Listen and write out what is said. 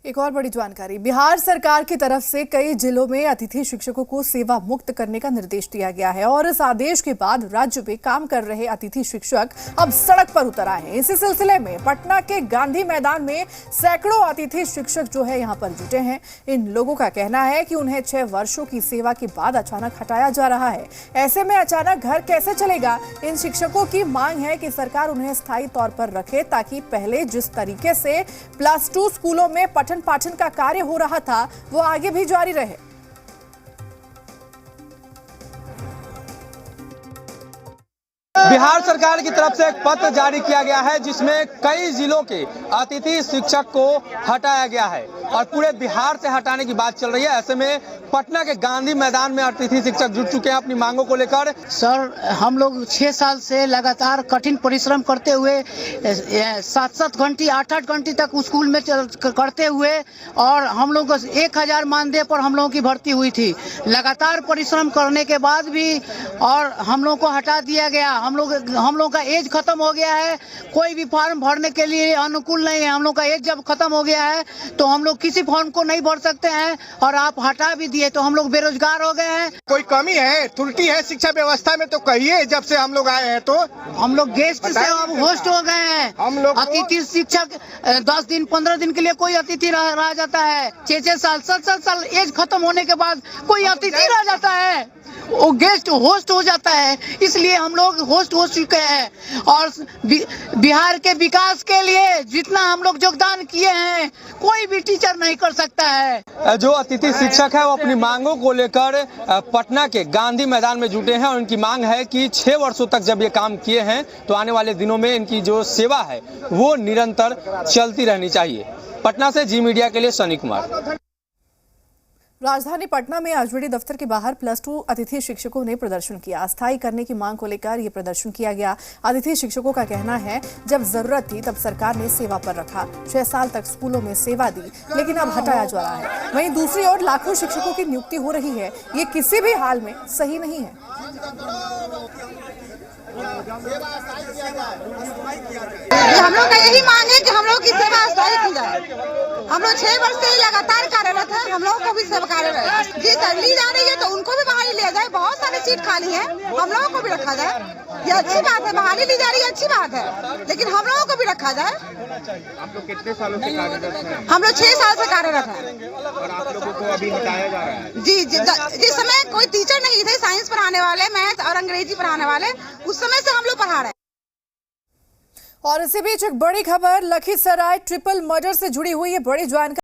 एक और बड़ी जानकारी। बिहार सरकार की तरफ से कई जिलों में अतिथि शिक्षकों को सेवा मुक्त करने का निर्देश दिया गया है और इस आदेश के बाद राज्य में काम कर रहे अतिथि शिक्षक अब सड़क पर उतर आए हैं। इसी सिलसिले में पटना के गांधी मैदान में सैकड़ों अतिथि शिक्षक जो है यहां पर जुटे हैं। इन लोगों का कहना है कि उन्हें 6 वर्षों की सेवा के बाद अचानक हटाया जा रहा है। ऐसे में अचानक घर कैसे चलेगा? इन शिक्षकों की मांग है कि सरकार उन्हें स्थायी तौर पर रखे ताकि पहले जिस तरीके से +2 स्कूलों में पाठन का कार्य हो रहा था वो आगे भी जारी रहे। बिहार सरकार की तरफ से एक पत्र जारी किया गया है जिसमें कई जिलों के अतिथि शिक्षक को हटाया गया है और पूरे बिहार से हटाने की बात चल रही है। ऐसे में पटना के गांधी मैदान में अतिथि शिक्षक जुट चुके हैं अपनी मांगों को लेकर। सर, हम लोग 6 साल से लगातार कठिन परिश्रम करते हुए 7-7 घंटे 8-8 घंटे तक स्कूल में करते हुए और हम लोग 1000 मानदेय पर हम लोगों की भर्ती हुई थी। लगातार परिश्रम करने के बाद भी और हम लोग को हटा दिया गया। हम लोग का एज खत्म हो गया है, कोई भी फॉर्म भरने के लिए अनुकूल नहीं है। हम लोग का एज जब खत्म हो गया है तो हम लोग किसी फॉर्म को नहीं भर सकते हैं और आप हटा भी दिए तो हम लोग बेरोजगार हो गए हैं। कोई कमी है, त्रुटि है शिक्षा व्यवस्था में तो कहिए। जब से हम लोग आए हैं तो हम लोग गेस्ट से अब होस्ट हो गए हैं। हम लोग अतिथि शिक्षक 10 दिन 15 दिन के लिए कोई अतिथि रह जाता है। 6-6 साल 7-7 साल एज खत्म होने के बाद कोई अतिथि रह जाता है, वो गेस्ट होस्ट हो जाता है। इसलिए हम लोग होस्ट हो चुके हैं और बिहार के विकास के लिए जितना हम लोग योगदान किए हैं कोई भी टीचर नहीं कर सकता है। जो अतिथि शिक्षक है वो अपनी मांगों को लेकर पटना के गांधी मैदान में जुटे हैं और उनकी मांग है कि 6 वर्षों तक जब ये काम किए हैं तो आने वाले दिनों में इनकी जो सेवा है वो निरंतर चलती रहनी चाहिए। पटना से जी मीडिया के लिए सनी कुमार। राजधानी पटना में आजवीडी दफ्तर के बाहर +2 अतिथि शिक्षकों ने प्रदर्शन किया। अस्थायी करने की मांग को लेकर यह प्रदर्शन किया गया। अतिथि शिक्षकों का कहना है जब जरूरत थी तब सरकार ने सेवा पर रखा, 6 साल तक स्कूलों में सेवा दी लेकिन अब हटाया जा रहा है। वहीं दूसरी ओर लाखों शिक्षकों की नियुक्ति हो रही है, ये किसी भी हाल में सही नहीं है। हम लोग का यही मांग है कि हम लोग की सेवा स्थायी की जाए। हम लोग 6 वर्ष से लगातार कार्यरत है, हम लोगों को भी सेवा कार्यरत जी सर ली जा रही है तो उनको भी बहाली लिया जाए। बहुत सारी सीट खाली है, हम लोगों को भी रखा जाए। ये अच्छी बात है, बहाली ली जा रही है, अच्छी बात है, लेकिन हम लोगों को भी रखा जाए। आप लोग कितने सालों से कार्यरत हैं? हम लोग 6 साल से कार्यरत है और आप लोगों को अभी हटाया जा रहा है। जी जिस समय कोई टीचर नहीं थे, साइंस पढ़ाने वाले, मैथ और अंग्रेजी पढ़ाने वाले, उस समय से हम लोग पढ़ा रहे हैं। और इसी बीच एक बड़ी खबर, लखीसराय ट्रिपल मर्डर से जुड़ी हुई है बड़ी जानकारी।